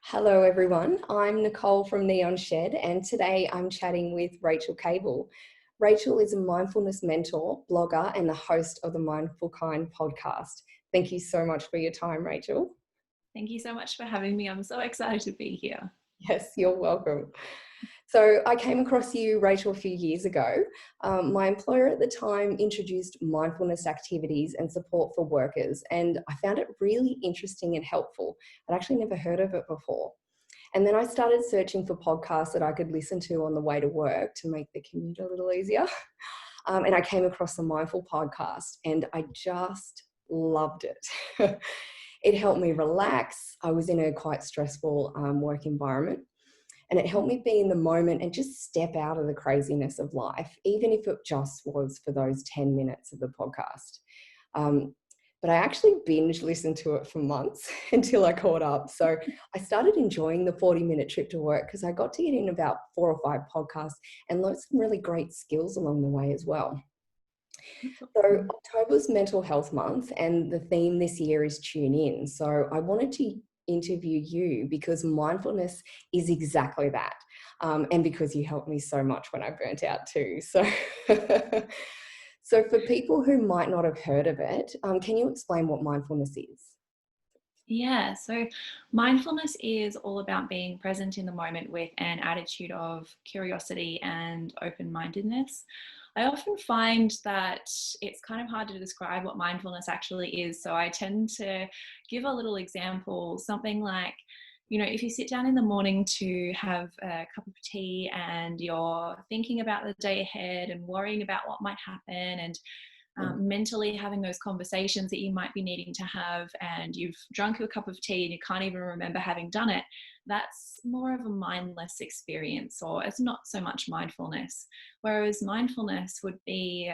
Hello, everyone. I'm Nicole from Neon Shed, and today I'm chatting with Rachel Cable. Rachel is a mindfulness mentor, blogger, and the host of the Mindful Kind podcast. Thank you so much for your time, Rachel. Thank you so much for having me. I'm so excited to be here. Yes, you're welcome. So I came across you, Rachel, a few years ago. My employer at the time introduced mindfulness activities and support for workers, and I found it really interesting and helpful. I'd actually never heard of it before. And then I started searching for podcasts that I could listen to on the way to work to make the commute a little easier. And I came across the Mindful podcast and I just loved it. It helped me relax. I was in a quite stressful work environment, and it helped me be in the moment and just step out of the craziness of life, even if it just was for those 10 minutes of the podcast. Um, but I actually binge listened to it for months until I caught up. So I started enjoying the 40-minute trip to work because I got to get in about 4 or 5 podcasts and learned some really great skills along the way as well. So October's Mental Health Month, and the theme this year is Tune In. So I wanted to interview you because mindfulness is exactly that. And because you helped me so much when I burnt out too. So, so for people who might not have heard of it, can you explain what mindfulness is? Yeah, so mindfulness is all about being present in the moment with an attitude of curiosity and open mindedness. I often find that it's kind of hard to describe what mindfulness actually is. So I tend to give a little example, something like, if you sit down in the morning to have a cup of tea and you're thinking about the day ahead and worrying about what might happen and mentally having those conversations that you might be needing to have, and you've drunk a cup of tea and you can't even remember having done it, that's more of a mindless experience, or it's not so much mindfulness. Whereas mindfulness would be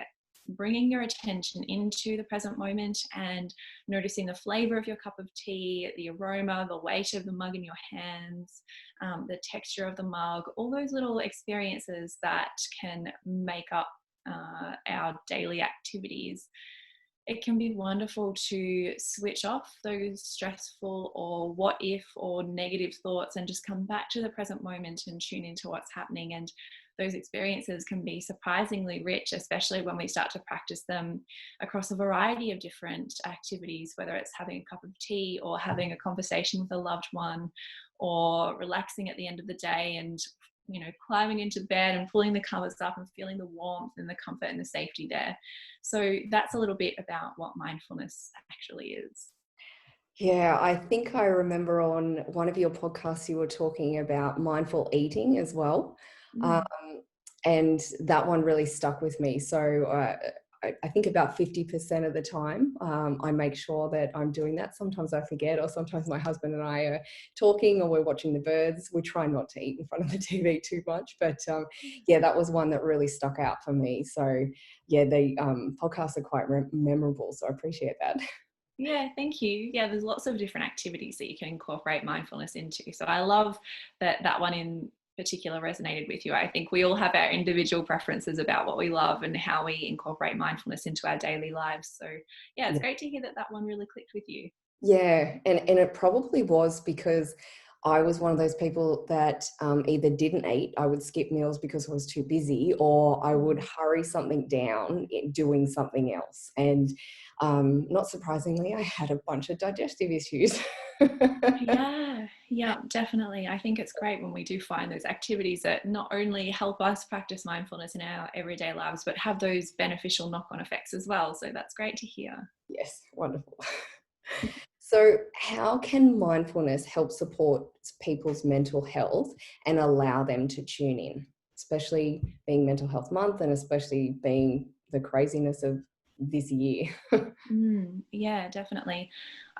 bringing your attention into the present moment and noticing the flavor of your cup of tea, the aroma, the weight of the mug in your hands, the texture of the mug, all those little experiences that can make up our daily activities. It can be wonderful to switch off those stressful or what if or negative thoughts and just come back to the present moment and tune into what's happening. And those experiences can be surprisingly rich, especially when we start to practice them across a variety of different activities, whether it's having a cup of tea or having a conversation with a loved one or relaxing at the end of the day and climbing into bed and pulling the covers up and feeling the warmth and the comfort and the safety there. So that's a little bit about what mindfulness actually is. Yeah, I think I remember on one of your podcasts you were talking about mindful eating as well. Um, Mm. and that one really stuck with me. So I think about 50% of the time, I make sure that I'm doing that. Sometimes I forget, or sometimes my husband and I are talking or we're watching the birds. We try not to eat in front of the TV too much. But yeah, that was one that really stuck out for me. So yeah, the podcasts are quite memorable. So I appreciate that. Yeah, thank you. Yeah, there's lots of different activities that you can incorporate mindfulness into. So I love that that one in particular resonated with you. I think we all have our individual preferences about what we love and how we incorporate mindfulness into our daily lives. So yeah, it's great to hear that that one really clicked with you. Yeah, and it probably was because I was one of those people that either didn't eat, I would skip meals because I was too busy, or I would hurry something down doing something else. And not surprisingly, I had a bunch of digestive issues. Yeah, yeah, definitely. I think it's great when we do find those activities that not only help us practice mindfulness in our everyday lives, but have those beneficial knock-on effects as well. So that's great to hear. Yes, wonderful. So, how can mindfulness help support people's mental health and allow them to tune in, especially being Mental Health Month and especially being the craziness of this year? Yeah, definitely.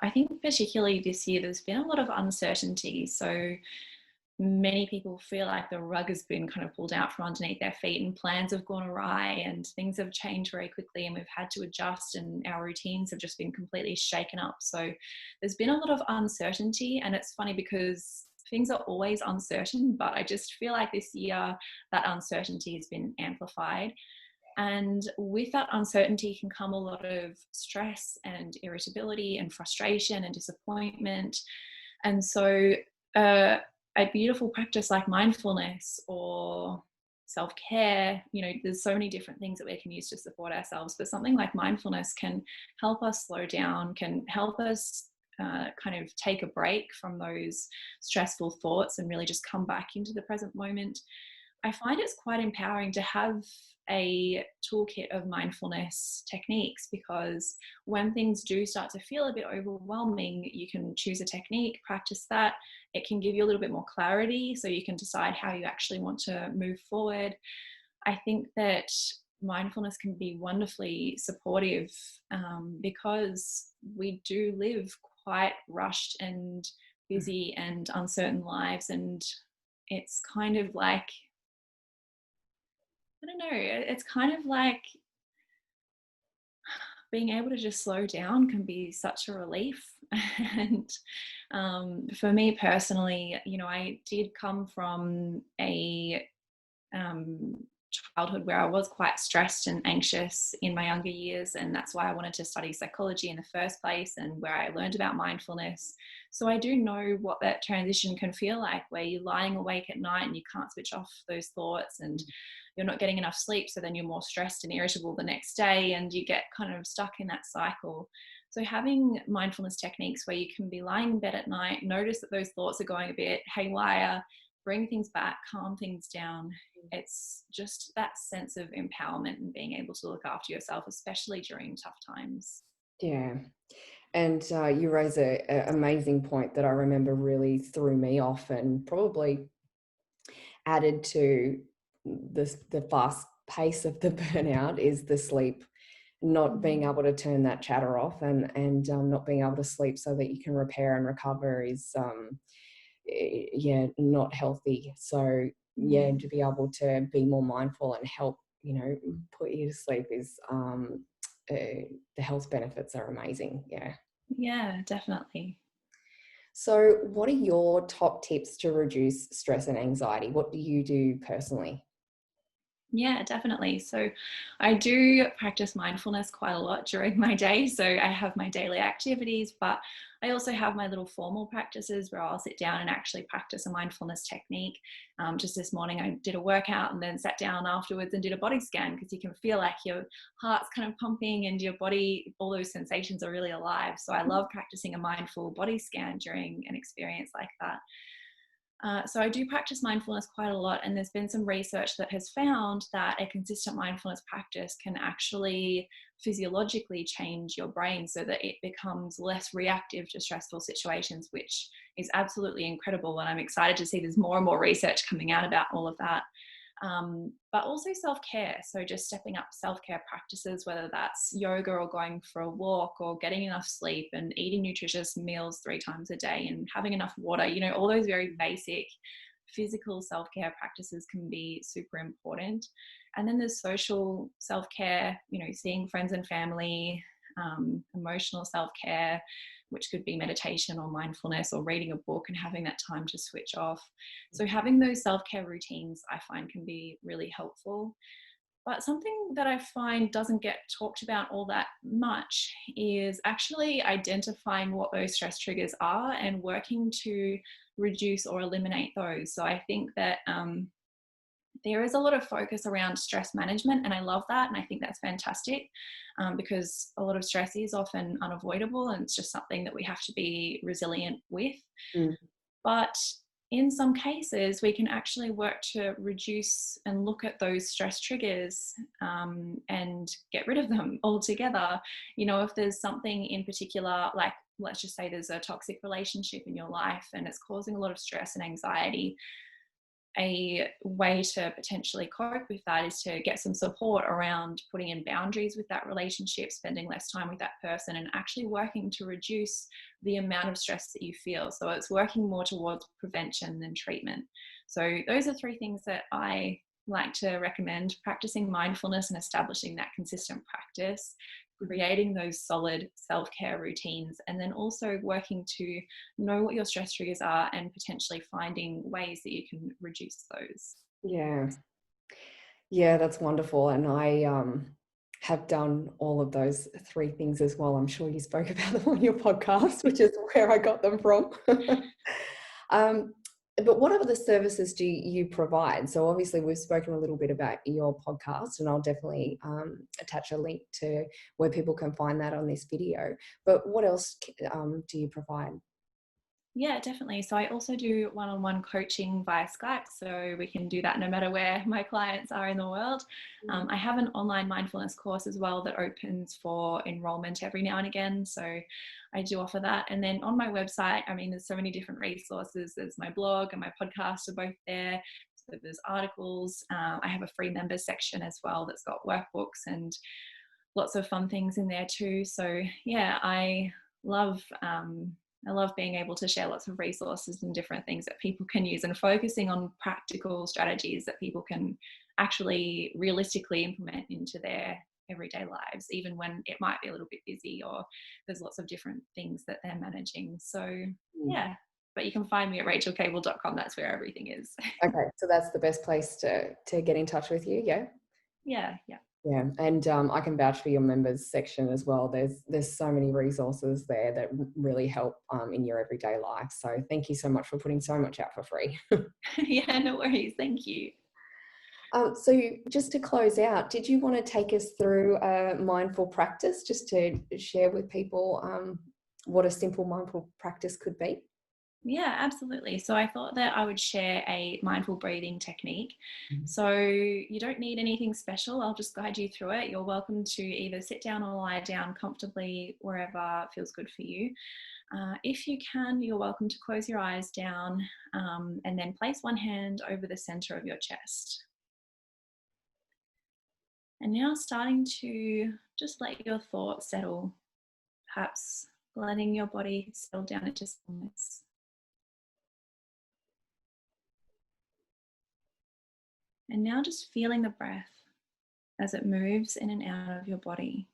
I think particularly this year, there's been a lot of uncertainty. So many people feel like the rug has been kind of pulled out from underneath their feet and plans have gone awry and things have changed very quickly and we've had to adjust and our routines have just been completely shaken up. So there's been a lot of uncertainty, and it's funny because things are always uncertain, but I just feel like this year that uncertainty has been amplified. And with that uncertainty can come a lot of stress and irritability and frustration and disappointment. And so a beautiful practice like mindfulness or self-care, there's so many different things that we can use to support ourselves, but something like mindfulness can help us slow down, can help us kind of take a break from those stressful thoughts and really just come back into the present moment. I find it's quite empowering to have a toolkit of mindfulness techniques, because when things do start to feel a bit overwhelming, you can choose a technique, practice that. It can give you a little bit more clarity so you can decide how you actually want to move forward. I think that mindfulness can be wonderfully supportive, because we do live quite rushed and busy and uncertain lives, and it's kind of like, I don't know, it's kind of like being able to just slow down can be such a relief. And for me personally, I did come from a childhood where I was quite stressed and anxious in my younger years, and that's why I wanted to study psychology in the first place, and where I learned about mindfulness. So I do know what that transition can feel like, where you're lying awake at night and you can't switch off those thoughts, and you're not getting enough sleep, so then you're more stressed and irritable the next day, and you get kind of stuck in that cycle. So having mindfulness techniques where you can be lying in bed at night, notice that those thoughts are going a bit haywire, bring things back, calm things down. It's just that sense of empowerment and being able to look after yourself, especially during tough times. Yeah. And you raise a amazing point that I remember really threw me off and probably added to the fast pace of the burnout is the sleep, not being able to turn that chatter off, and not being able to sleep so that you can repair and recover is not healthy. So to be able to be more mindful and help put you to sleep is the health benefits are amazing. Yeah, definitely. So what are your top tips to reduce stress and anxiety? What do you do personally? Yeah, definitely. So I do practice mindfulness quite a lot during my day. So I have my daily activities, but I also have my little formal practices where I'll sit down and actually practice a mindfulness technique. Just this morning, I did a workout and then sat down afterwards and did a body scan, because you can feel like your heart's kind of pumping and your body, all those sensations are really alive. So I love practicing a mindful body scan during an experience like that. So I do practice mindfulness quite a lot, and there's been some research that has found that a consistent mindfulness practice can actually physiologically change your brain so that it becomes less reactive to stressful situations, which is absolutely incredible. And I'm excited to see there's more and more research coming out about all of that. But also self-care. So just stepping up self-care practices, whether that's yoga or going for a walk or getting enough sleep and eating nutritious meals 3 times a day and having enough water, all those very basic physical self-care practices can be super important. And then there's social self-care, seeing friends and family, emotional self-care, which could be meditation or mindfulness or reading a book and having that time to switch off. So having those self-care routines, I find, can be really helpful. But something that I find doesn't get talked about all that much is actually identifying what those stress triggers are and working to reduce or eliminate those. So I think that there is a lot of focus around stress management, and I love that, and I think that's fantastic, because a lot of stress is often unavoidable and it's just something that we have to be resilient with. Mm. But in some cases, we can actually work to reduce and look at those stress triggers, and get rid of them altogether. If there's something in particular, like let's just say there's a toxic relationship in your life and it's causing a lot of stress and anxiety, a way to potentially cope with that is to get some support around putting in boundaries with that relationship, spending less time with that person, and actually working to reduce the amount of stress that you feel. So it's working more towards prevention than treatment. So those are 3 things that I like to recommend: practicing mindfulness and establishing that consistent practice, creating those solid self-care routines, and then also working to know what your stress triggers are and potentially finding ways that you can reduce those. Yeah, that's wonderful. And I have done all of those 3 things as well. I'm sure you spoke about them on your podcast, which is where I got them from. Um, but what other services do you provide? So obviously we've spoken a little bit about your podcast, and I'll definitely attach a link to where people can find that on this video. But what else do you provide? Yeah, definitely. So I also do one-on-one coaching via Skype, so we can do that no matter where my clients are in the world. I have an online mindfulness course as well that opens for enrollment every now and again. So I do offer that. And then on my website, I mean, there's so many different resources. There's my blog and my podcast are both there. So there's articles. I have a free members section as well that's got workbooks and lots of fun things in there too. So yeah, love I love being able to share lots of resources and different things that people can use, and focusing on practical strategies that people can actually realistically implement into their everyday lives, even when it might be a little bit busy or there's lots of different things that they're managing. So yeah, but you can find me at rachelcable.com. That's where everything is. Okay, so that's the best place to get in touch with you. Yeah. Yeah. Yeah, and I can vouch for your members section as well. There's so many resources there that really help in your everyday life. So thank you so much for putting so much out for free. Yeah, no worries. Thank you. So just to close out, did you want to take us through a mindful practice, just to share with people what a simple mindful practice could be? Yeah, absolutely. So I thought that I would share a mindful breathing technique. Mhm. So you don't need anything special. I'll just guide you through it. You're welcome to either sit down or lie down comfortably wherever feels good for you. If you can, you're welcome to close your eyes down and then place one hand over the center of your chest. And now starting to just let your thoughts settle, perhaps letting your body settle down into stillness. And now just feeling the breath as it moves in and out of your body.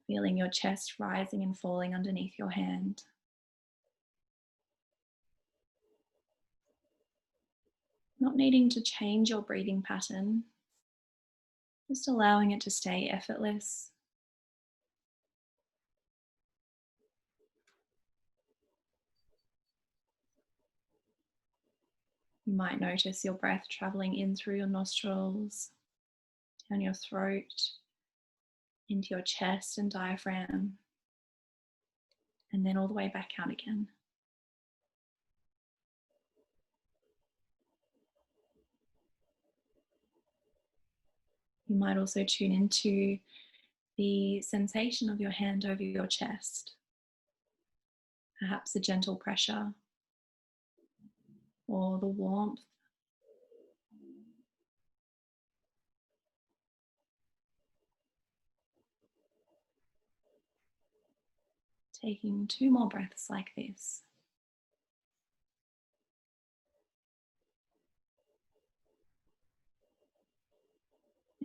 Feeling your chest rising and falling underneath your hand. Not needing to change your breathing pattern, just allowing it to stay effortless. You might notice your breath traveling in through your nostrils, down your throat, into your chest and diaphragm, and then all the way back out again. You might also tune into the sensation of your hand over your chest, perhaps a gentle pressure or the warmth. Taking 2 more breaths like this.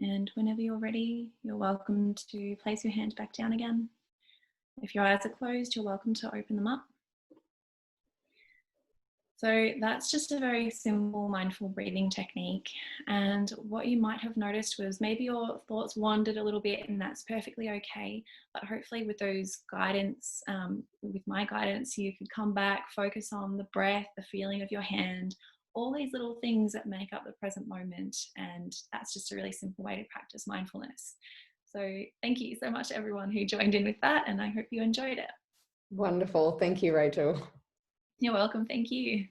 And whenever you're ready, you're welcome to place your hand back down again. If your eyes are closed, you're welcome to open them up. So that's just a very simple mindful breathing technique. And what you might have noticed was maybe your thoughts wandered a little bit, and that's perfectly okay. But hopefully with those guidance, with my guidance, you could come back, focus on the breath, the feeling of your hand, all these little things that make up the present moment. And that's just a really simple way to practice mindfulness. So thank you so much to everyone who joined in with that, and I hope you enjoyed it. Wonderful. Thank you, Rachel. You're welcome. Thank you.